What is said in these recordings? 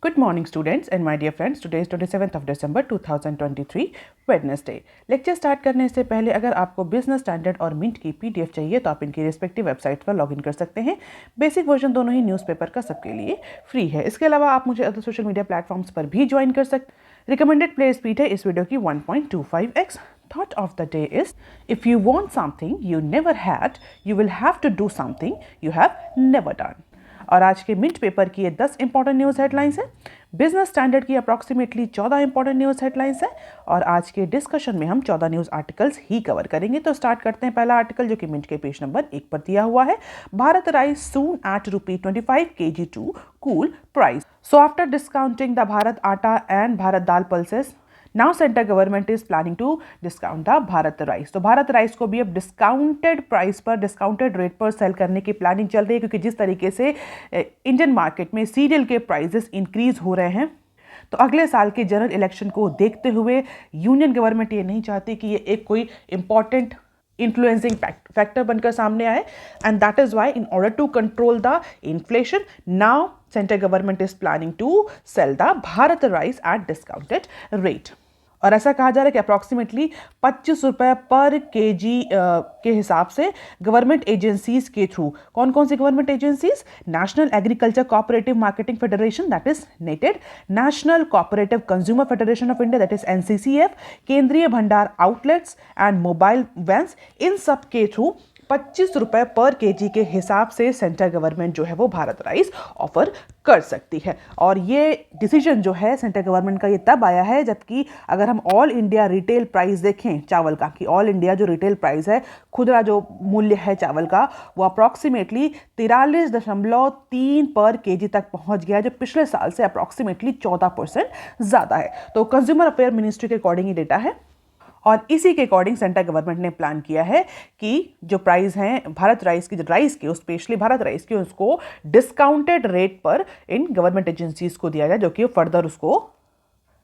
Good morning students and my dear friends. Today is 27th of December 2023 Wednesday. Lecture start करने से पहले अगर आपको बिजनेस स्टैंडर्ड और मिंट की पीडीएफ चाहिए तो आप इनकी रिस्पेक्टिव वेबसाइट पर लॉगिन कर सकते हैं। बेसिक वर्जन दोनों ही न्यूज़पेपर का सबके लिए फ्री है। इसके अलावा आप मुझे अदर सोशल मीडिया प्लेटफॉर्म्स पर भी ज्वाइन कर सकते। रिकमेंडेड प्ले स्पीड है इस वीडियो की 1.25x। Thought of the day is, if you want something you never had, you will have to do something you have never done. और आज के मिंट पेपर की ये 10 इंपॉर्टेंट न्यूज़ हेडलाइंस हैं। Business Standard की approximately 14 important news headlines हैं और आज के डिस्कशन में हम 14 न्यूज़ आर्टिकल्स ही कवर करेंगे। तो स्टार्ट करते हैं। पहला आर्टिकल जो कि मिंट के पेज नंबर 1 पर दिया हुआ है, Bharat rice soon at ₹25 kg to cool price. So after discounting the Bharat atta and Bharat dal pulses, now centre government is planning to discount the Bharat rice. तो भारत राइस को भी अब डिस्काउंटेड प्राइस पर, डिस्काउंटेड रेट पर सेल करने की प्लानिंग चल रही है, क्योंकि जिस तरीके से इंडियन मार्केट में सीरियल के प्राइसेस इंक्रीज हो रहे हैं, तो अगले साल के जनरल इलेक्शन को देखते हुए यूनियन गवर्नमेंट ये नहीं चाहती कि ये एक कोई इंपॉर्टेंट influencing factor बनकर सामने आए, and that is why in order to control the inflation, now central government is planning to sell the Bharat rice at discounted rate. और ऐसा कहा जा रहा है कि अप्रॉक्सीमेटली 25 रुपये पर केजी के हिसाब से गवर्नमेंट एजेंसीज के थ्रू, कौन कौन सी government agencies? National agriculture cooperative marketing federation that is NAFED, national cooperative consumer federation of India that is NCCF, Kendriya Bhandar outlets and mobile vans, इन सब के थ्रू 25 रुपये पर केजी के हिसाब से सेंट्रल गवर्नमेंट जो है वो भारत राइस ऑफर कर सकती है। और ये डिसीजन जो है सेंट्रल गवर्नमेंट का ये तब आया है जबकि अगर हम ऑल इंडिया रिटेल प्राइस देखें चावल का, कि ऑल इंडिया जो रिटेल प्राइस है, खुदरा जो मूल्य है चावल का, वो अप्रॉक्सीमेटली 43.3 पर केजी तक पहुंच गया है, जो पिछले साल से अप्रॉक्सीमेटली 14% ज़्यादा है। तो कंज्यूमर अफेयर मिनिस्ट्री के अकॉर्डिंग ये डेटा है और इसी के अकॉर्डिंग सेंट्रल गवर्नमेंट ने प्लान किया है कि जो प्राइस हैं भारत राइस की, जो राइस के, स्पेशली भारत राइस के, उसको डिस्काउंटेड रेट पर इन गवर्नमेंट एजेंसीज को दिया जाए, जो कि फर्दर उसको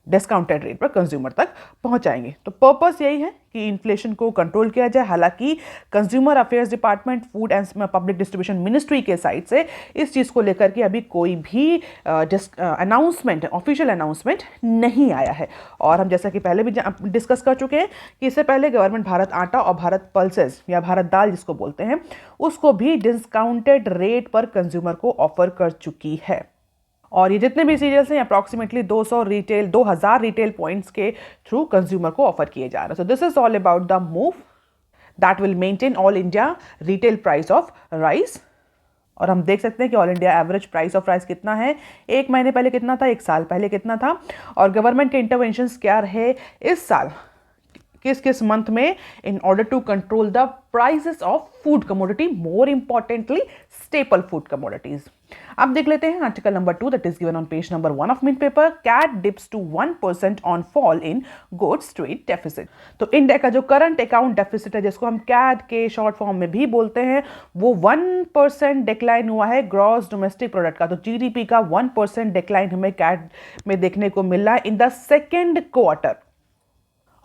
डिस्काउंटेड रेट पर कंज्यूमर तक पहुंचाएंगे। तो पर्पस यही है कि इन्फ्लेशन को कंट्रोल किया जाए। हालांकि consumer affairs department, food and public distribution ministry के साइड से इस चीज़ को लेकर के अभी कोई भी अनाउंसमेंट, ऑफिशियल अनाउंसमेंट नहीं आया है। और हम जैसा कि पहले भी डिस्कस कर चुके हैं कि इससे पहले गवर्नमेंट भारत आटा और भारत पल्सेस या भारत दाल जिसको बोलते हैं, उसको भी डिस्काउंटेड रेट पर कंज्यूमर को ऑफर कर चुकी है। और ये जितने भी सीरियल्स हैं अप्रॉक्सीमेटली 2000 रिटेल पॉइंट्स के थ्रू कंज्यूमर को ऑफर किए जा रहे हैं। सो this is all about the move that will maintain all India retail price of rice. और हम देख सकते हैं कि all India average price of rice कितना है, एक महीने पहले कितना था, एक साल पहले कितना था, और गवर्नमेंट के इंटरवेंशंस क्या रहे इस साल, किस किस मंथ में, in order to control the prices of food commodity, more importantly staple food commodities. अब देख लेते हैं article number 2 that is given on page number 1 of Mint paper. Cat dips to 1% on fall in goods trade deficit. तो India का जो current account deficit है, जिसको हम कैट के शॉर्ट फॉर्म में भी बोलते हैं, वो 1% डिक्लाइन हुआ है ग्रॉस डोमेस्टिक प्रोडक्ट का। तो जीडीपी का 1% डिक्लाइन हमें कैट में देखने को मिल रहा है इन द सेकेंड क्वार्टर,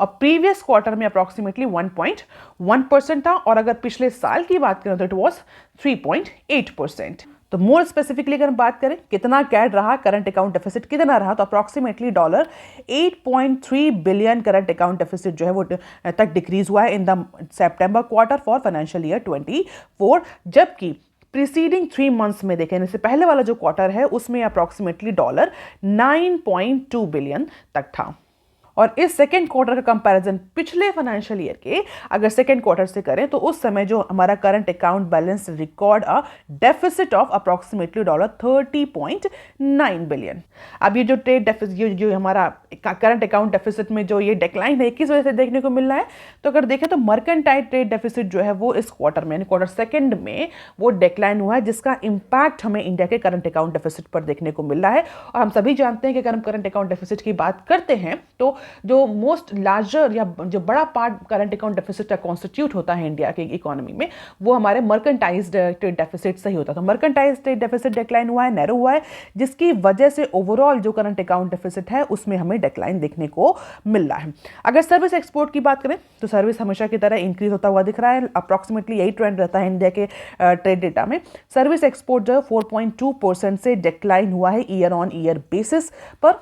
और प्रीवियस क्वार्टर में अप्रॉक्सीमेटली 1.1% था, और अगर पिछले साल की बात करें तो इट वॉज 3.8%। तो मोर स्पेसिफिकली अगर हम बात करें कितना कैट रहा, करंट अकाउंट डेफिसिट कितना रहा, तो approximately $8.3 billion current account deficit जो है वो तक डिक्रीज हुआ है in the September quarter for financial year 24, जबकि प्रीसीडिंग 3 मंथ्स में देखें, इससे पहले वाला जो क्वार्टर है उसमें अप्रॉक्सीमेटली $9.2 बिलियन तक था। और इस सेकेंड क्वार्टर का कंपैरिजन पिछले फाइनेंशियल ईयर के अगर सेकेंड क्वार्टर से करें तो उस समय जो हमारा current account balance record a deficit of approximately $30.9 billion. अब ये जो ट्रेड डेफिसिट, जो हमारा करंट अकाउंट डेफिसिट में जो ये डिक्लाइन है, किस वजह से देखने को मिल रहा है, तो अगर देखें तो मर्केंटाइल ट्रेड डेफिसिट जो है वो इस क्वार्टर में, क्वार्टर सेकेंड में वो डिक्लाइन हुआ है, जिसका इंपैक्ट हमें इंडिया के करंट अकाउंट डेफिसिट पर देखने को मिल रहा है। और हम सभी जानते हैं कि अगर हम करंट अकाउंट डेफिसिट की बात करते हैं तो जो मोस्ट लार्जर या जो बड़ा पार्ट करंट अकाउंट डेफिसिट का कॉन्स्टिट्यूट होता है इंडिया के इकोनॉमी में, वो हमारे मर्केंटाइज्ड ट्रेड डेफिसिट से ही होता है। तो मर्केंटाइज्ड ट्रेड डेफिसिट डिक्लाइन हुआ है, नैरो हुआ है, जिसकी वजह से ओवरऑल जो करंट अकाउंट डेफिसिट है उसमें हमें डिक्लाइन देखने को मिल रहा है। अगर सर्विस एक्सपोर्ट की बात करें तो सर्विस हमेशा की तरह इंक्रीज होता हुआ दिख रहा है। अप्रॉक्सीमेटली यही ट्रेंड रहता है इंडिया के ट्रेड डेटा में। सर्विस एक्सपोर्ट जो 4.2% से डिक्लाइन हुआ है ईयर ऑन ईयर बेसिस पर।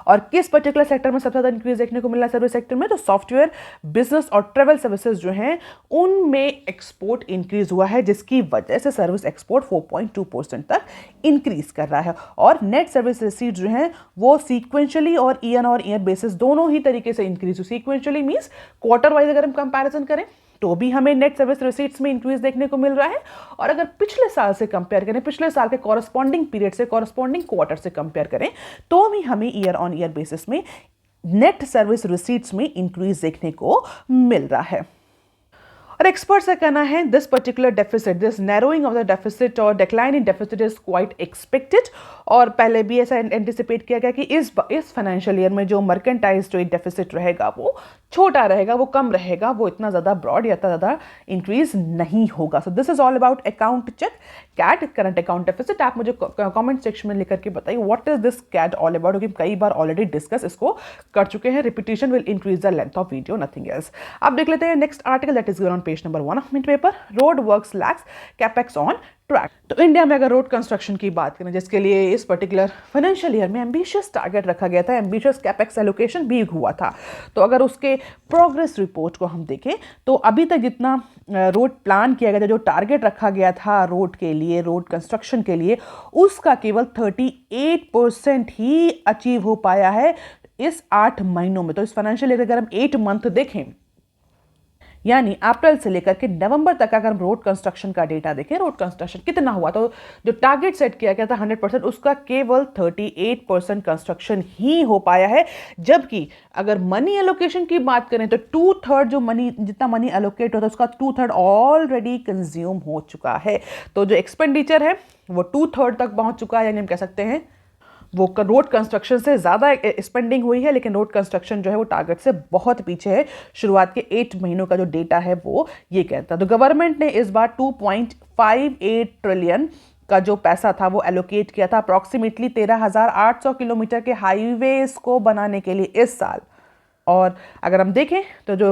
और किस पर्टिकुलर सेक्टर में सबसे ज़्यादा इंक्रीज देखने को मिल रहा है सर्विस सेक्टर में? तो सॉफ्टवेयर, बिजनेस और ट्रेवल सर्विसेज जो हैं उनमें एक्सपोर्ट इंक्रीज हुआ है, जिसकी वजह से सर्विस एक्सपोर्ट 4.2% तक इंक्रीज कर रहा है। और नेट सर्विस रिसीट जो हैं वो सीक्वेंशियली और ईयर बेसिस दोनों ही तरीके से इंक्रीज हुई। सीक्वेंशियली मीन्स क्वार्टर वाइज अगर हम कंपैरिजन करें तो भी हमें नेट सर्विस रिसीट्स में इंक्रीज देखने को मिल रहा है। और अगर पिछले साल से कंपेयर करें, पिछले साल के कॉरस्पॉन्डिंग पीरियड से, कॉरस्पॉन्डिंग क्वार्टर से कंपेयर करें, तो भी हमें ईयर ऑन ईयर बेसिस में नेट सर्विस रिसीट्स में इंक्रीज देखने को मिल रहा है। और एक्सपर्ट्स का कहना है this particular deficit, this narrowing of the deficit और decline in deficit is quite expected. और पहले भी ऐसा एंटिसिपेट किया गया कि इस फाइनेंशियल ईयर में जो मर्केंटाइज ट्रेड डेफिसिट रहेगा वो छोटा रहेगा, वो कम रहेगा, वो इतना ज़्यादा ब्रॉड या इतना ज़्यादा इंक्रीज नहीं होगा। So this is all about account check, cat, current account deficit. आप मुझे कमेंट सेक्शन में लिख करके बताइए what is this cat all about, क्योंकि कई बार ऑलरेडी डिस्कस इसको कर चुके हैं। Repetition will increase the length of video, nothing else. अब देख लेते हैं next article that is given on page number 1 of Mint paper. Road works lacks capex on track. तो इंडिया में अगर रोड कंस्ट्रक्शन की बात करें, जिसके लिए इस पर्टिकुलर फाइनेंशियल ईयर में एम्बिशियस टारगेट रखा गया था, एम्बिशियस कैपेक्स एलोकेशन भी हुआ था, तो अगर उसके प्रोग्रेस रिपोर्ट को हम देखें तो अभी तक जितना रोड प्लान किया गया था, जो टारगेट रखा गया था रोड के लिए, रोड कंस्ट्रक्शन के लिए, उसका केवल 38% ही अचीव हो पाया है इस 8 महीनों में। तो इस फाइनेंशियल ईयर अगर हम 8 मंथ देखें, यानी अप्रैल से लेकर के नवंबर तक अगर हम रोड कंस्ट्रक्शन का डेटा देखें, रोड कंस्ट्रक्शन कितना हुआ, तो जो टारगेट सेट किया गया था 100%, उसका केवल 38% कंस्ट्रक्शन ही हो पाया है। जबकि अगर मनी एलोकेशन की बात करें तो 2/3 जो मनी, जितना मनी एलोकेट होता है उसका 2/3 ऑलरेडी कंज्यूम हो चुका है। तो जो एक्सपेंडिचर है वो 2/3 तक पहुंच चुका है, यानी हम कह सकते हैं वो रोड कंस्ट्रक्शन से ज़्यादा स्पेंडिंग हुई है, लेकिन रोड कंस्ट्रक्शन जो है वो टारगेट से बहुत पीछे है। शुरुआत के 8 महीनों का जो डेटा है वो ये कहता है। तो गवर्नमेंट ने इस बार 2.58 ट्रिलियन का जो पैसा था वो एलोकेट किया था अप्रॉक्सीमेटली 13,800 किलोमीटर के हाईवेज को बनाने के लिए इस साल। और अगर हम देखें तो जो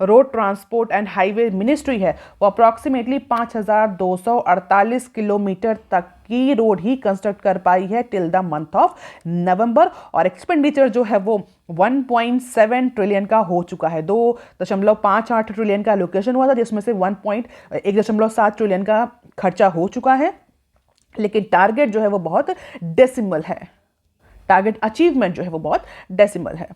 road transport and highway ministry है वो अप्रॉक्सीमेटली 5,248 किलोमीटर तक की रोड ही कंस्ट्रक्ट कर पाई है till the month of November. और एक्सपेंडिचर जो है वो 1.7 ट्रिलियन का हो चुका है। 2.58 ट्रिलियन का एलोकेशन हुआ था, जिसमें से 1.7 ट्रिलियन का खर्चा हो चुका है, लेकिन टारगेट जो है वो बहुत डेसिमल है, टारगेट अचीवमेंट जो है वो बहुत डेसिमल है।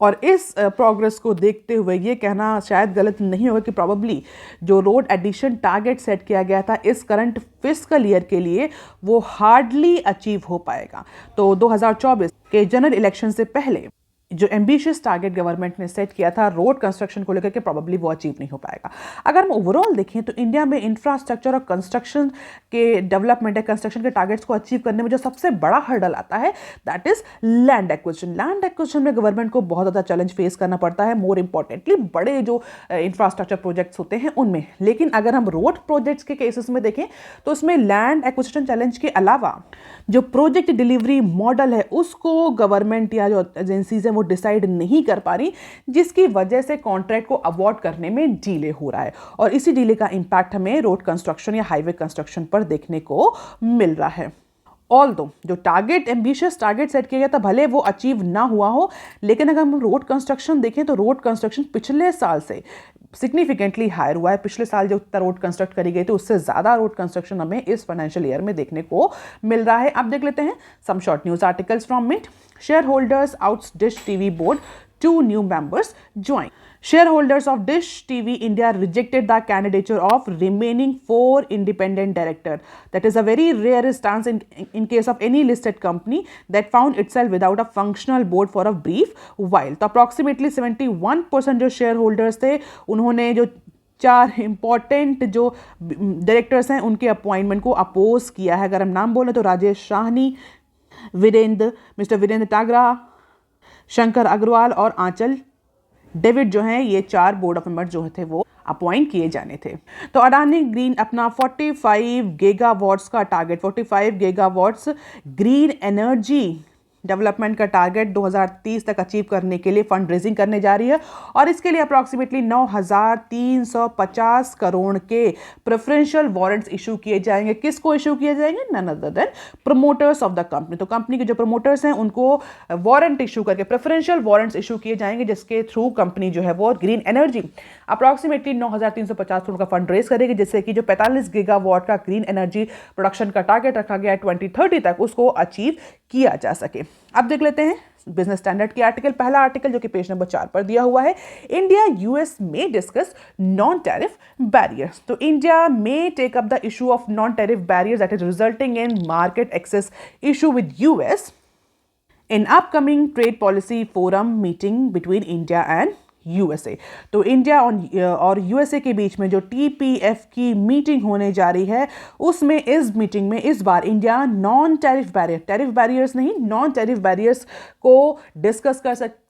और इस प्रोग्रेस को देखते हुए ये कहना शायद गलत नहीं होगा कि प्रॉबली जो रोड एडिशन टारगेट सेट किया गया था इस करंट फिस्कल ईयर के लिए वो हार्डली अचीव हो पाएगा। तो 2024 के जनरल इलेक्शन से पहले जो एम्बिशियस टारगेट गवर्नमेंट ने सेट किया था रोड कंस्ट्रक्शन को लेकर के, प्रॉबली वो अचीव नहीं हो पाएगा। अगर हम ओवरऑल देखें तो इंडिया में इंफ्रास्ट्रक्चर और कंस्ट्रक्शन के डेवलपमेंट है, कंस्ट्रक्शन के टारगेट्स को अचीव करने में जो सबसे बड़ा हर्डल आता है that is land acquisition. Land acquisition में गवर्नमेंट को बहुत ज़्यादा चैलेंज फेस करना पड़ता है, मोर इंपॉर्टेंटली बड़े जो इंफ्रास्ट्रक्चर प्रोजेक्ट्स होते हैं उनमें। लेकिन अगर हम रोड प्रोजेक्ट्स के केसेस में देखें तो उसमें लैंड एक्विजिशन चैलेंज के अलावा जो प्रोजेक्ट डिलीवरी मॉडल है उसको गवर्नमेंट या जो एजेंसीज वो डिसाइड नहीं कर पा रही, जिसकी वजह से कॉन्ट्रैक्ट को अवॉर्ड करने में डिले हो रहा है। और इसी डिले का इंपैक्ट हमें रोड कंस्ट्रक्शन या हाईवे कंस्ट्रक्शन पर देखने को मिल रहा है। ऑल्दो जो टारगेट एम्बिशियस टारगेट सेट किया गया था भले वो अचीव ना हुआ हो, लेकिन अगर हम रोड कंस्ट्रक्शन देखें तो रोड कंस्ट्रक्शन पिछले साल से सिग्निफिकेंटली हायर हुआ है। पिछले साल जो उतना रोड कंस्ट्रक्ट करी गई थी उससे ज़्यादा रोड कंस्ट्रक्शन हमें इस फाइनेंशियल ईयर में देखने को मिल रहा है। अब देख लेते हैं some short news articles from Mint. Shareholders ousts Dish TV board, 2 new members join. Shareholders of Dish TV India rejected the candidature of remaining 4 independent directors. That is a very rare stance in case of any listed company that found itself without a functional board for a brief while. तो approximately 71% जो shareholders थे उन्होंने जो 4 important जो directors हैं उनके appointment को oppose किया है। अगर हम नाम बोलें तो राजेश साहनी, मिस्टर वीरेंद्र टागरा, शंकर अग्रवाल और आंचल डेविड जो हैं, ये 4 बोर्ड ऑफ मेंबर जो थे वो अपॉइंट किए जाने थे। तो अडानी ग्रीन अपना 45 गीगावाट्स का target, 45 gigawatts green energy development का टारगेट 2030 तक अचीव करने के लिए फंड रेजिंग करने जा रही है और इसके लिए अप्रॉक्सीमेटली 9,350 करोड़ के प्रेफरेंशियल वारंट्स इशू किए जाएंगे। किसको इशू किए जाएंगे? None other than promoters of the company. तो कंपनी के जो प्रमोटर्स हैं उनको वारंट इशू करके प्रेफरेंशियल वारंट्स इशू किए जाएंगे, जिसके थ्रू कंपनी जो है वो ग्रीन एनर्जी अप्रॉक्सीमेटली 9,350 करोड़ का फंड रेज करेगी, जिससे कि जो 45 गीगावाट का ग्रीन एनर्जी प्रोडक्शन का टारगेट रखा गया है 2030 तक, उसको अचीव किया जा सके। अब देख लेते हैं बिजनेस स्टैंडर्ड की आर्टिकल, पहला आर्टिकल जो कि पेज नंबर 4 पर दिया हुआ है, इंडिया यूएस में डिस्कस नॉन टैरिफ बैरियर्स। तो इंडिया में take up the issue of non tariff barriers that is resulting in market access issue with US in upcoming trade policy forum meeting between India and USA. तो India और USA के बीच में जो TPF की meeting होने जा रही है, उसमें इस मीटिंग में इस बार India non tariff barrier, tariff barriers नहीं, नॉन टैरिफ बैरियर्स को डिस्कस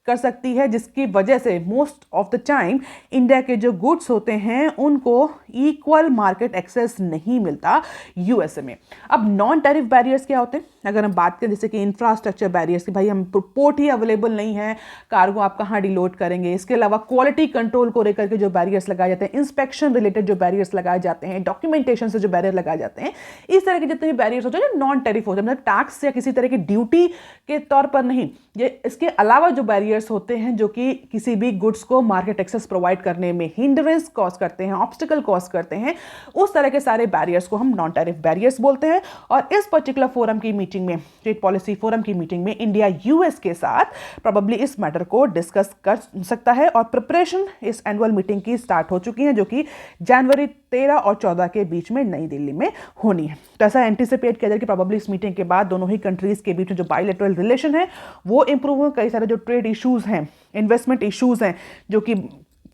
कर सकती है, जिसकी वजह से most of the time India के जो गुड्स होते हैं उनको इक्वल मार्केट एक्सेस नहीं मिलता यूएसए में। अब नॉन टैरिफ बैरियर्स क्या होते हैं? अगर हम बात करें जैसे कि इंफ्रास्ट्रक्चर बैरियर्स की, भाई हम पोर्ट ही अवेलेबल नहीं है, कार्गो आप कहाँ डिलोड करेंगे। इसके अलावा क्वालिटी कंट्रोल को लेकर के जो बैरियर्स लगाए जाते हैं, इंस्पेक्शन रिलेटेड जो बैरियर्स लगाए जाते हैं, डॉक्यूमेंटेशन से जो बैरियर लगाए जाते हैं, इस तरह के जितने भी बैरियर्स होते हैं जो नॉन टैरिफ होते हैं, मतलब टैक्स या किसी तरह की ड्यूटी के तौर पर नहीं, ये इसके अलावा जो बैरियर्स होते हैं जो कि किसी भी गुड्स को मार्केट एक्सेस प्रोवाइड करने में हिंड्रेंस कॉज करते हैं, ऑब्स्टिकल कॉज करते हैं, उस तरह के सारे बैरियर्स को हम नॉन टैरिफ बैरियर्स बोलते हैं। और इस पर्टिकुलर फोरम की मीटिंग में, ट्रेड पॉलिसी फोरम की मीटिंग में इंडिया यूएस के साथ प्रोबेबली इस मैटर को डिस्कस कर सकता है और प्रिपरेशन इस एनुअल मीटिंग की स्टार्ट हो चुकी है, जो कि जनवरी 13 और 14 के बीच में नई दिल्ली में होनी है। तो ऐसा एंटिसिपेट किया जाए कि प्रोबेबली इस मीटिंग के बाद दोनों ही कंट्रीज के बीच में जो बायलैटरल रिलेशन है वो इंप्रूव हो, कई सारे जो ट्रेड इश्यूज हैं, इन्वेस्टमेंट इश्यूज हैं जो कि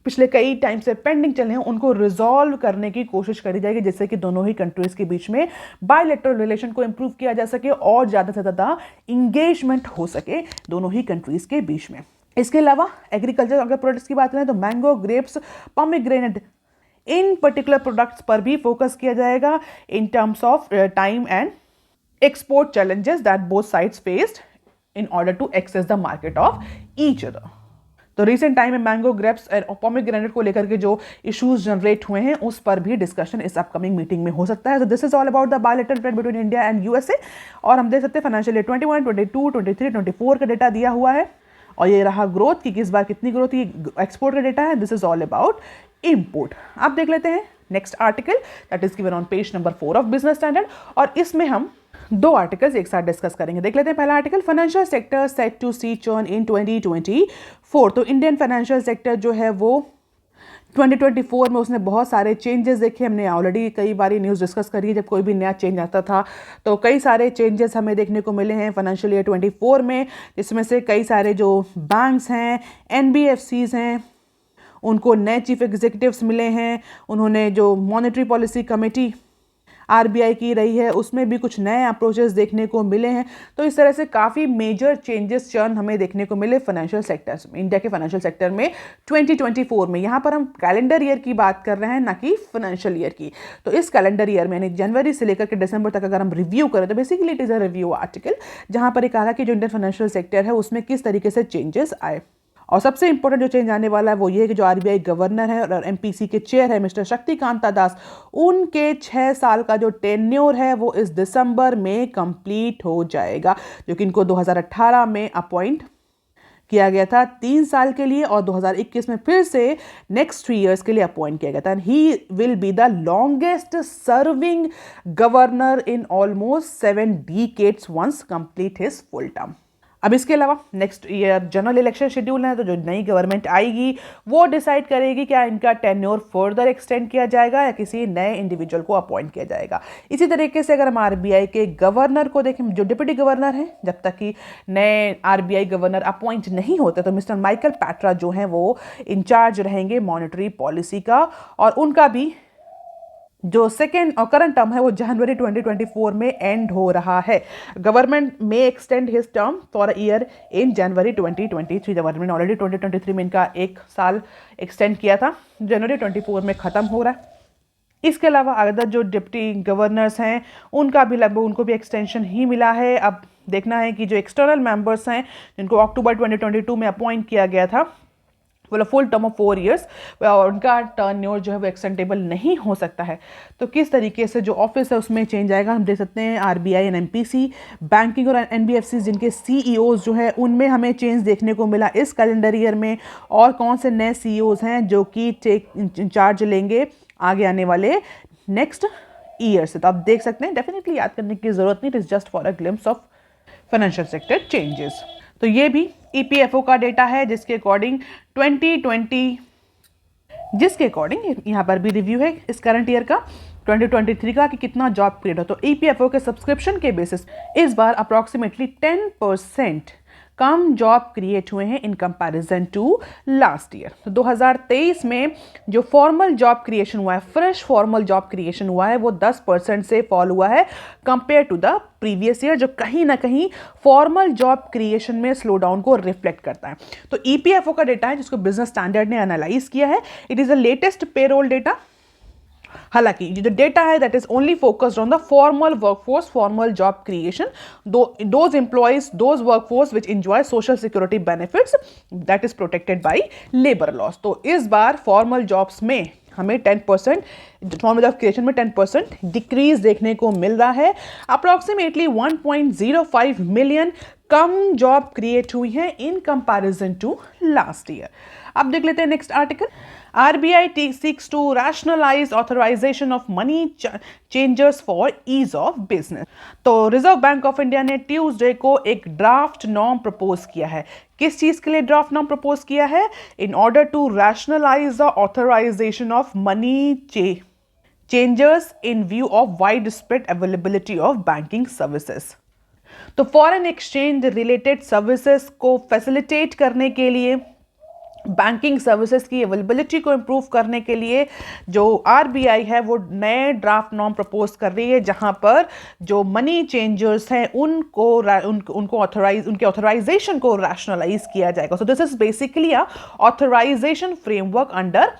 पिछले कई टाइम से पेंडिंग चले हैं, उनको रिजॉल्व करने की कोशिश करी जाएगी, जिससे कि दोनों ही कंट्रीज के बीच में बायलैटरल रिलेशन को इंप्रूव किया जा सके और ज़्यादा से ज़्यादा इंगेजमेंट हो सके दोनों ही कंट्रीज के बीच में। इसके अलावा एग्रीकल्चर अगर प्रोडक्ट्स की बात करें तो mango, grapes, pomegranate, in particular products पर भी फोकस किया जाएगा in terms of time and export challenges that both sides faced in order to access the market of each other. तो रिसेंट टाइम में मैंगो, ग्रेप्स और pomegranate को लेकर के जो इश्यूज जनरेट हुए हैं उस पर भी डिस्कशन इस अपकमिंग मीटिंग में हो सकता है। तो this is all about the bilateral trade between India and USA. और हम देख सकते हैं फाइनेंशियल ईयर 21, 22, 23, 24 का डेटा दिया हुआ है और ये रहा ग्रोथ की किस बार कितनी ग्रोथ की, एक्सपोर्ट का डेटा है। This is all about import. आप देख लेते हैं next article that is given on page number 4 of business standard और इसमें हम 2 आर्टिकल्स एक साथ डिस्कस करेंगे। देख लेते हैं पहला article, financial sector set to see churn in 2024। तो इंडियन फाइनेंशियल सेक्टर जो है वो 2024 में उसने बहुत सारे चेंजेस देखे। हमने ऑलरेडी कई बार न्यूज़ डिस्कस करी है, जब कोई भी नया चेंज आता था तो कई सारे चेंजेस हमें देखने को मिले हैं फाइनेंशियल ईयर 24 में, जिसमें से कई सारे जो बैंक्स हैं, एनबीएफसीज हैं, उनको नए चीफ एग्जीक्यूटिव्स मिले हैं। उन्होंने जो मॉनेटरी पॉलिसी कमेटी आरबीआई की रही है उसमें भी कुछ नए अप्रोचेस देखने को मिले हैं। तो इस तरह से काफ़ी मेजर चेंजेस चर्न हमें देखने को मिले फाइनेंशियल सेक्टर्स में, इंडिया के फाइनेंशियल सेक्टर में 2024 में। यहाँ पर हम कैलेंडर ईयर की बात कर रहे हैं, ना कि फाइनेंशियल ईयर की। तो इस कैलेंडर ईयर में यानी जनवरी से लेकर के दिसंबर तक अगर हम रिव्यू करें तो basically it is a review article, जहाँ पर एक कहा कि जो इंडियन फाइनेंशियल सेक्टर है उसमें किस तरीके से चेंजेस आए। और सबसे इंपॉर्टेंट जो चेंज आने वाला है वो ये है कि जो आरबीआई गवर्नर है और एमपीसी के चेयर है मिस्टर शक्तिकांता दास, उनके 6 साल का जो टेन्योर है वो इस दिसंबर में कंप्लीट हो जाएगा, जो कि इनको 2018 में अपॉइंट किया गया था 3 साल के लिए और 2021 में फिर से नेक्स्ट 3 इयर्स के लिए अपॉइंट किया गया था। And he will be the longest serving governor in almost 7 decades once complete his full term. अब इसके अलावा next year general election schedule है, तो जो नई गवर्नमेंट आएगी वो डिसाइड करेगी क्या इनका टेन्योर फर्दर एक्सटेंड किया जाएगा या किसी नए इंडिविजुअल को अपॉइंट किया जाएगा। इसी तरीके से अगर हम आरबीआई के गवर्नर को देखें, जो डिप्टी गवर्नर हैं, जब तक कि नए आरबीआई गवर्नर अपॉइंट नहीं होते तो मिस्टर माइकल पैट्रा जो हैं वो इंचार्ज रहेंगे मॉनेटरी पॉलिसी का और उनका भी जो सेकेंड और करंट टर्म है वो जनवरी 2024 में एंड हो रहा है। गवर्नमेंट में extend his term for a year in January 2023। Government ने ऑलरेडी 2023 में इनका एक साल एक्सटेंड किया था, जनवरी 24 में ख़त्म हो रहा है। इसके अलावा अदर जो डिप्टी गवर्नर्स हैं उनका भी लगभग उनको भी एक्सटेंशन ही मिला है। अब देखना है कि जो एक्सटर्नल मेंबर्स हैं जिनको अक्टूबर 2022 में अपॉइंट किया गया था मतलब फुल टर्म ऑफ 4 इयर्स, और उनका टर्न्योर जो है वो एक्सटेंडेबल नहीं हो सकता है। तो किस तरीके से जो ऑफिस है उसमें चेंज आएगा हम देख सकते हैं। आरबीआई एंड एमपीसी, बैंकिंग और एनबीएफसी जिनके सीईओज जो है उनमें हमें चेंज देखने को मिला इस कैलेंडर ईयर में। और कौन से नए सीईओज हैं जो कि टेक चार्ज लेंगे आगे आने वाले नेक्स्ट ईयर से। तो आप देख सकते हैं, डेफिनेटली याद करने की जरूरत नहीं, it is just for a glimpse of financial sector changes. तो ये भी ईपीएफओ का डेटा है जिसके अकॉर्डिंग 2020 जिसके अकॉर्डिंग यहाँ पर भी रिव्यू है इस करंट ईयर का 2023 का कि कितना जॉब क्रिएट हो। तो ईपीएफओ के सब्सक्रिप्शन के बेसिस इस बार अप्रॉक्सीमेटली 10% कम जॉब क्रिएट हुए हैं in comparison to last year. तो 2023 में जो फॉर्मल जॉब क्रिएशन हुआ है, फ्रेश फॉर्मल जॉब क्रिएशन हुआ है, वो 10% से फॉल हुआ है compare to the previous year, जो कहीं ना कहीं फॉर्मल जॉब क्रिएशन में स्लो डाउन को रिफ्लेक्ट करता है। तो ईपीएफओ का डेटा है जिसको बिजनेस स्टैंडर्ड ने एनालाइज किया है। It is the latest payroll data. हालांकि जो डेटा है that is only focused on the formal workforce, formal job creation, those employees, those workforce which enjoy social security benefits that is protected by labour laws. तो इस बार formal jobs में हमें 10%, formal job creation में 10% decrease देखने को मिल रहा है। अप्रॉक्सीमेटली 1.05 मिलियन कम जॉब क्रिएट हुई है in comparison to last year. अब देख लेते हैं next article. RBI seeks to rationalize authorization of money changers for ease of business। तो रिजर्व बैंक ऑफ इंडिया ने ट्यूसडे को एक ड्राफ्ट नॉर्म प्रपोज किया है। किस चीज के लिए ड्राफ्ट नॉर्म प्रपोज किया है? In order to rationalise the authorisation of money changers in view of wide spread availability of banking services. तो फॉरेन एक्सचेंज रिलेटेड सर्विसेज को फैसिलिटेट करने के लिए, बैंकिंग सर्विसेज की अवेलेबिलिटी को इम्प्रूव करने के लिए जो आरबीआई है वो नए ड्राफ्ट नॉर्म प्रपोज कर रही है, जहां पर जो मनी चेंजर्स हैं उनको उनके ऑथराइजेशन को रैशनलाइज किया जाएगा। So this is basically a authorisation framework under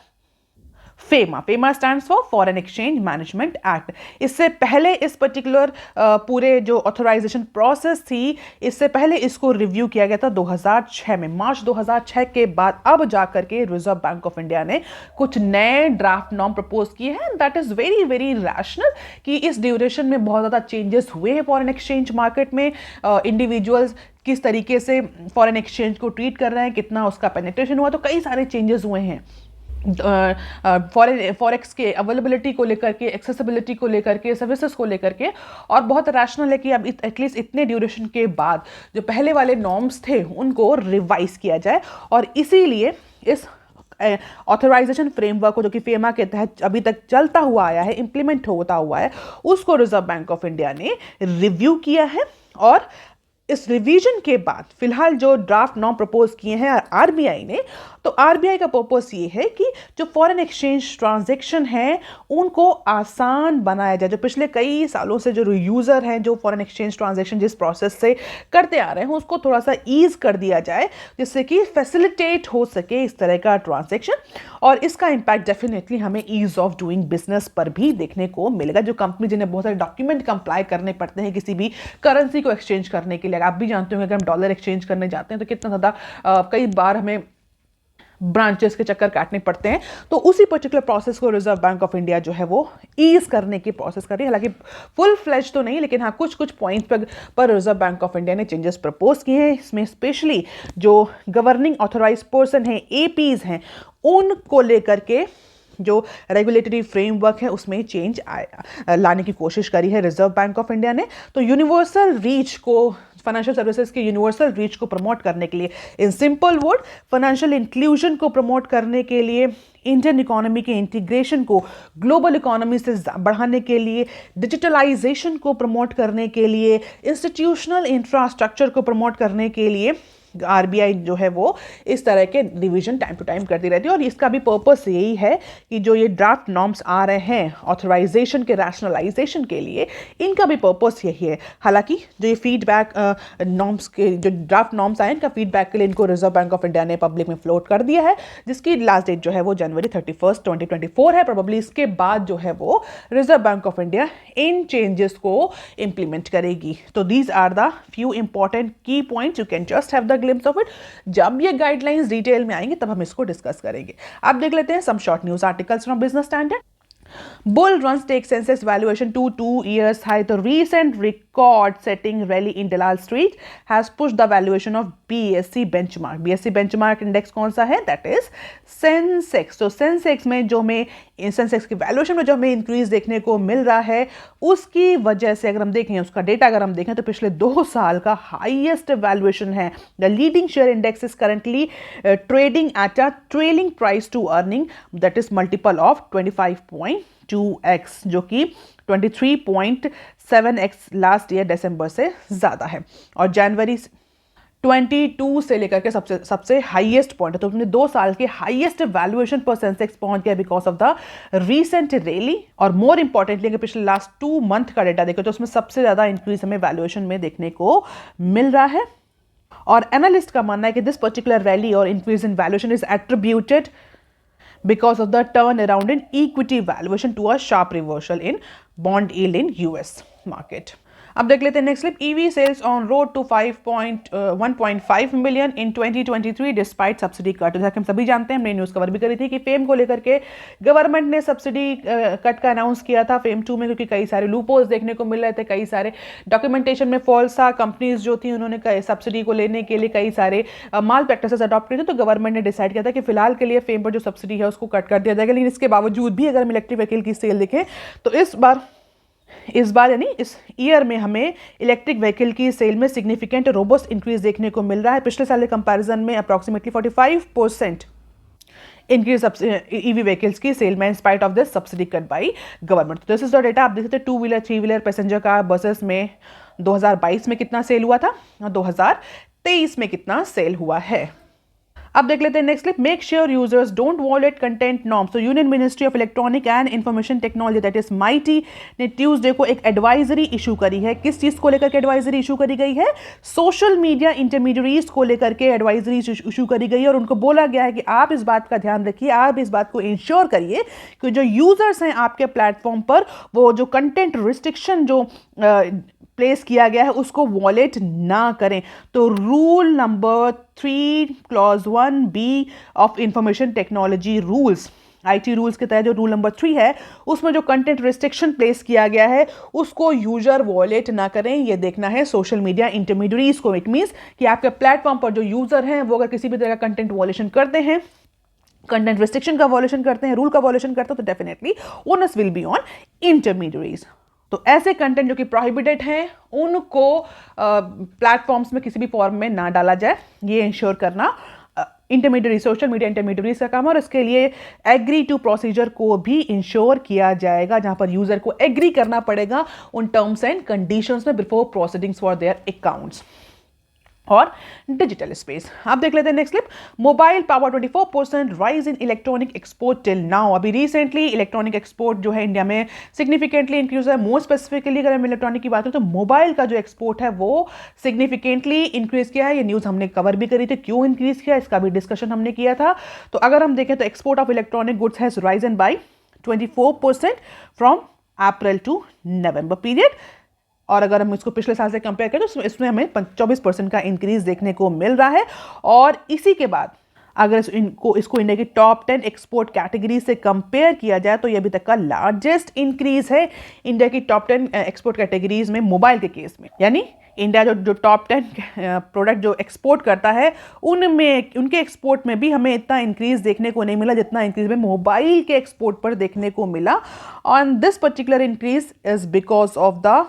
FEMA. FEMA stands for foreign exchange management act. इससे पहले इस पर्टिकुलर पूरे जो ऑथराइजेशन प्रोसेस थी, इससे पहले इसको रिव्यू किया गया था 2006 में। मार्च 2006 के बाद अब जाकर के रिजर्व बैंक ऑफ इंडिया ने कुछ नए ड्राफ्ट नॉर्म प्रपोज किए हैं। That is very very rational कि इस ड्यूरेशन में बहुत ज़्यादा चेंजेस हुए हैं फॉरेन एक्सचेंज मार्केट में। इंडिविजुअल्स किस तरीके से फॉरेन एक्सचेंज को ट्रीट कर रहे हैं, कितना उसका पेनिट्रेशन हुआ, तो कई सारे चेंजेस हुए हैं फॉरेक्स के अवेलेबिलिटी को लेकर के, एक्सेसिबिलिटी को लेकर के, सर्विसेज को लेकर के। और बहुत रैशनल है कि अब एटलीस्ट इतने ड्यूरेशन के बाद जो पहले वाले नॉर्म्स थे उनको रिवाइज किया जाए। और इसीलिए इस ऑथराइजेशन फ्रेमवर्क को, जो कि फेमा के तहत अभी तक चलता हुआ आया है, इंप्लीमेंट होता हुआ है, उसको रिजर्व बैंक ऑफ इंडिया ने रिव्यू किया है। और इस रिवीजन के बाद फिलहाल जो ड्राफ्ट नॉर्म प्रपोज किए हैं आरबीआई ने, तो आरबीआई का पर्पस ये है कि जो फॉरेन एक्सचेंज ट्रांजैक्शन है उनको आसान बनाया जाए। जो पिछले कई सालों से जो यूज़र हैं जो फॉरेन एक्सचेंज ट्रांजैक्शन जिस प्रोसेस से करते आ रहे हैं उसको थोड़ा सा ईज कर दिया जाए, जिससे कि फैसिलिटेट हो सके इस तरह का ट्रांजैक्शन। और इसका इम्पैक्ट डेफिनेटली हमें ईज ऑफ डूइंग बिजनेस पर भी देखने को मिलेगा। जो कंपनी जिन्हें बहुत सारे डॉक्यूमेंट कंप्लाई करने पड़ते हैं किसी भी करेंसी को एक्सचेंज करने के लिए, आप भी जानते होंगे अगर हम डॉलर एक्सचेंज करने जाते हैं तो कितना ज़्यादा कई बार हमें ब्रांचेस के चक्कर काटने पड़ते हैं। तो उसी पर्टिकुलर प्रोसेस को रिजर्व बैंक ऑफ इंडिया जो है वो ईज करने की प्रोसेस कर रही है। हालांकि फुल फ्लेज तो नहीं, लेकिन हाँ कुछ कुछ पॉइंट पर रिजर्व बैंक ऑफ इंडिया ने चेंजेस प्रपोज किए हैं। इसमें स्पेशली जो गवर्निंग ऑथोराइज पर्सन हैं, एपीज हैं, उनको लेकर के जो रेगुलेटरी फ्रेमवर्क है उसमें चेंज लाने की कोशिश करी है रिजर्व बैंक ऑफ इंडिया ने। तो यूनिवर्सल रीच को, फाइनेंशियल सर्विसेज के यूनिवर्सल रीच को प्रमोट करने के लिए, in simple word financial inclusion को प्रमोट करने के लिए, इंडियन इकोनॉमी के इंटीग्रेशन को ग्लोबल इकोनॉमी से बढ़ाने के लिए, डिजिटलाइजेशन को प्रमोट करने के लिए, इंस्टीट्यूशनल इंफ्रास्ट्रक्चर को प्रमोट करने के लिए आरबीआई जो है वो इस तरह के रिवीजन टाइम टू टाइम करती रहती है, और इसका भी पर्पस यही है कि जो ये ड्राफ्ट नॉर्म्स आ रहे हैं ऑथराइजेशन के रैशनलाइजेशन के लिए, इनका भी पर्पस यही है। हालांकि जो ये फीडबैक नॉर्म्स के जो ड्राफ्ट नॉर्म्स आए इनका फीडबैक के लिए इनको रिजर्व बैंक ऑफ इंडिया ने पब्लिक में फ्लोट कर दिया है, जिसकी लास्ट डेट जो है वो जनवरी 31, 2024 है। प्रोबेबली इसके बाद जो है वो रिजर्व बैंक ऑफ इंडिया इन चेंजेस को इंप्लीमेंट करेगी। तो these are the few important key points, you can just have the glimpse of it. जब ये गाइडलाइंस डिटेल में आएंगे तब हम इसको डिस्कस करेंगे। अब देख लेते हैं some short news articles from Business Standard. Bull runs take Sensex valuation to 2 years high. The recent record-setting rally in Dalal Street has pushed the valuation of BSE benchmark. BSE benchmark index कौन सा है? That is Sensex. तो Sensex में जो हमें Sensex की valuation में जो हमें इंक्रीज देखने को मिल रहा है, उसकी वजह से अगर हम देखें उसका डेटा अगर हम देखें तो पिछले 2 साल का हाईएस्ट वैल्यूएशन है। The leading share index is currently trading at a trailing price to earning that is multiple of 25.2x, जो कि 23.7x लास्ट ईयर दिसंबर से ज़्यादा है, और जनवरी 22 से लेकर के सबसे हाईएस्ट पॉइंट है। तो अपने 2 साल के हाईएस्ट वैल्यूएशन पर सेंसेक्स पहुंच गया because of the recent rally. और मोर इंपॉर्टेंटली अगर पिछले लास्ट 2 मंथ का डेटा देखें तो उसमें सबसे ज़्यादा इंक्रीज हमें वैल्यूएशन में देखने को मिल रहा है। और एनालिस्ट का मानना है कि दिस पर्टिकुलर रैली और increase in valuation is attributed because of the turnaround in equity valuation to a sharp reversal in bond yield in US market. अब देख लेते हैं next clip. EV sales on road to 1.5 million in 2023 despite subsidy cut. जैसा कि हम सभी जानते हैं, हमने न्यूज़ कवर भी करी थी कि फेम को लेकर के गवर्नमेंट ने सब्सिडी कट का अनाउंस किया था फेम 2 में, क्योंकि कई सारे लूपहोल्स देखने को मिल रहे थे, कई सारे डॉक्यूमेंटेशन में फॉल्स था, कंपनीज जो थी उन्होंने सब्सिडी को लेने के लिए कई सारे माल प्रैक्टिसेस अडॉप्ट किए थे। तो गवर्नमेंट ने डिसाइड किया था कि फिलहाल के लिए फेम पर जो सब्सिडी है उसको कट कर दिया जाएगा। लेकिन इसके बावजूद भी अगर हम इलेक्ट्रिक व्हीकल की सेल देखें तो इस बार यानी इस ईयर में हमें इलेक्ट्रिक व्हीकल की सेल में सिग्निफिकेंट रोबस्ट इंक्रीज देखने को मिल रहा है। पिछले साल के कंपैरिजन में अप्रॉक्सीमेटली 45% इंक्रीज ईवी व्हीकल्स की सेल में in spite of this subsidy cut by government. तो दिस इज द डेटा। आप देख सकते हैं 2 wheeler 3 wheeler passenger car buses में 2022 में कितना सेल हुआ था और 2023 में कितना सेल हुआ है। अब देख लेते हैं next clip. Make sure users don't violate content norms. तो union ministry of electronic and information technology that is MeitY ने ट्यूसडे को एक एडवाइजरी इशू करी है। किस चीज को लेकर के एडवाइजरी इशू करी गई है? सोशल मीडिया इंटरमीडियरीज को लेकर के एडवाइजरी इशू करी गई है, और उनको बोला गया है कि आप इस बात का ध्यान रखिए, आप इस बात को इंश्योर करिए कि जो यूजर्स हैं आपके प्लेटफॉर्म पर वो जो कंटेंट रिस्ट्रिक्शन जो प्लेस किया गया है उसको वॉलेट ना करें। तो rule number 3 clause 1B of information technology rules, IT rules के तहत जो रूल नंबर 3 है उसमें जो कंटेंट रिस्ट्रिक्शन प्लेस किया गया है उसको यूजर वॉलेट ना करें। ये देखना है सोशल मीडिया इंटरमीडियरीज को। इट मीन्स कि आपके प्लेटफॉर्म पर जो यूजर हैं वो अगर किसी भी तरह का कंटेंट वॉलेशन करते हैं, कंटेंट रिस्ट्रिक्शन का वॉलेशन करते हैं, रूल का वॉलेशन करते हैं, तो definitely onus will be on intermediaries. तो ऐसे कंटेंट जो कि प्रोहिबिटेड हैं उनको प्लेटफॉर्म्स में किसी भी फॉर्म में ना डाला जाए, ये इंश्योर करना इंटरमीडियरी सोशल मीडिया इंटरमीडियरीज का काम है। और इसके लिए एग्री टू प्रोसीजर को भी इंश्योर किया जाएगा, जहां पर यूजर को एग्री करना पड़ेगा उन टर्म्स एंड कंडीशंस में before proceedings for their accounts. और डिजिटल स्पेस आप देख लेते हैं next clip. Mobile power 24% rise in electronic export till now. अभी रिसेंटली इलेक्ट्रॉनिक एक्सपोर्ट जो है इंडिया में सिग्निफिकेंटली इंक्रीज है। मोर स्पेसिफिकली अगर हम इलेक्ट्रॉनिक की बात करें तो मोबाइल का जो एक्सपोर्ट है वो सिग्निफिकेंटली इंक्रीज किया है। ये न्यूज़ हमने कवर भी करी थी, क्यों इंक्रीज किया इसका भी डिस्कशन हमने किया था। तो अगर हम देखें तो export of electronic goods has risen by 24% from April to November period. और अगर हम इसको पिछले साल से कंपेयर करें तो इसमें हमें 24% का इंक्रीज देखने को मिल रहा है। और इसी के बाद अगर इसको इंडिया की टॉप 10 एक्सपोर्ट कैटेगरी से कंपेयर किया जाए तो ये अभी तक का लार्जेस्ट इंक्रीज है इंडिया की टॉप 10 एक्सपोर्ट कैटेगरीज में मोबाइल के केस में। यानी इंडिया जो टॉप 10 प्रोडक्ट जो एक्सपोर्ट करता है उनमें उनके एक्सपोर्ट में भी हमें इतना इंक्रीज देखने को नहीं मिला जितना इंक्रीज में मोबाइल के एक्सपोर्ट पर देखने को मिला। On this particular increase is because of the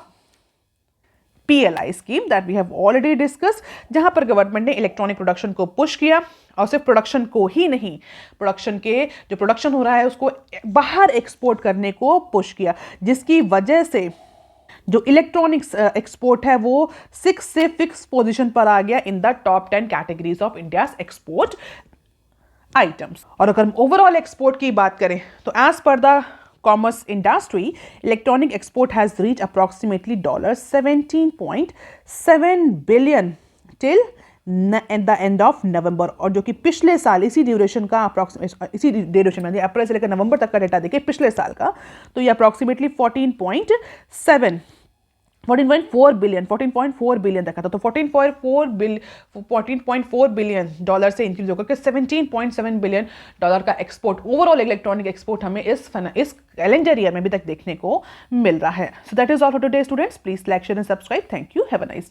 PLI scheme that we have already discuss, जहां पर गवर्नमेंट ने इलेक्ट्रॉनिक प्रोडक्शन को पुश किया, और सिर्फ प्रोडक्शन को ही नहीं, प्रोडक्शन के जो प्रोडक्शन हो रहा है उसको बाहर एक्सपोर्ट करने को पुश किया, जिसकी वजह से जो इलेक्ट्रॉनिक्स एक्सपोर्ट है वो 6 से फिक्स पोजीशन पर आ गया in the top 10 categories of India's export items. और अगर हम ओवरऑल एक्सपोर्ट की बात करें तो as per the commerce industry electronic export has reach approximately $17.7 billion till at the end of November, और जो कि पिछले साल इसी ड्यूरेशन में अप्रैल से लेकर नवंबर तक का डेटा देखें पिछले साल का, तो ये अप्रॉक्सीमेटली 14.4 बिलियन तक था। तो 14.4 बिलियन डॉलर से इंक्रीज होकर के $17.7 बिलियन का एक्सपोर्ट, ओवरऑल इलेक्ट्रॉनिक एक्सपोर्ट हमें इस कैलेंडर ईयर में अभी तक देखने को मिल रहा है। So that is all for today students, please like share and subscribe. Thank you, have a nice day.